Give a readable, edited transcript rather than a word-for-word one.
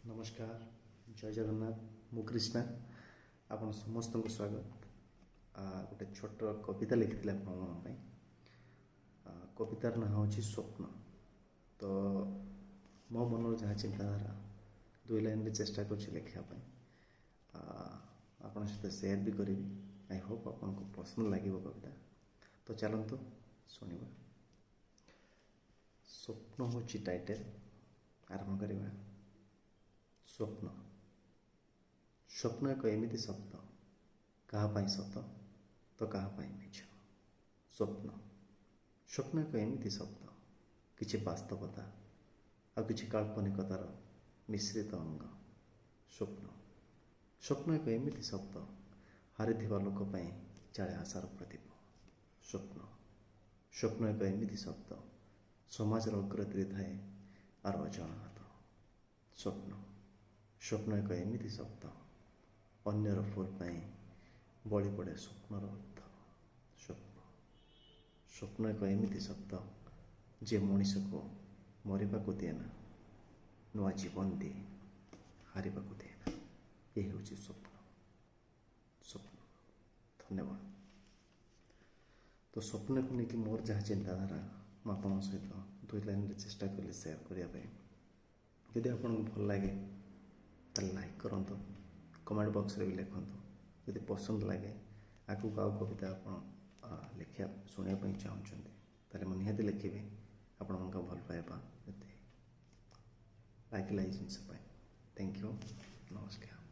नमस्कार जय जगन्नाथ मु कृष्णा आपण समस्त को स्वागत गोटे छोट कविता लिखी आप कवितार ना हूँ स्वप्न। तो मो मन जहाँ चिंताधारा दुई लाइन रे चेष्टा कर लिखापी आपण सहित सेयार भी करी। आई होप आपन को पसंद लगे कविता। तो चलते शुणा। स्वप्न हूँ टाइटेल आरंभ करवा। स्वप्न स्वप्न एक एमिति शब्द कहाँ सत तो कहाँ मिछ। स्वप्न स्वप्न एक एमिति शब्द किछि वास्तवता आ किछि काल्पनिकतार मिश्रित अंग। स्वप्न स्वप्न एक एमिति शब्द हारिथिबा लोक पई जाळे आशार प्रदीप। स्वप्न स्वप्न एक एमिति शब्द समाजर अग्रती थाए आर अजाणत। स्वप्न स्वप्न एक एमिति शब्द अन्यर फुल पाई बलि पड़े स्वप्नर अर्थ। स्वप्न स्वप्न एक एमिति शब्द जे मनीष को मरवा को दिए ना नुआ जीवन दिए हारिबा को दिए ना। यही हूँ स्वप्न। स्वप्न धन्यवाद। तो स्वप्न को लेकिन मोर जहाँ चिंताधारा मुझे सहित दुई लाइन चेष्टा कली सेयार करने। यदि आपको भल लगे तो लाइक करूँ, कमेंट बॉक्स रे भी लिखुँ। यदि पसंद लगे आगू आउ कविता आप लिखा शुणापी चाहते ताले मुझे निहाती लिखी आपण भल पाइबा लाइक जिनस। Thank you. नमस्कार।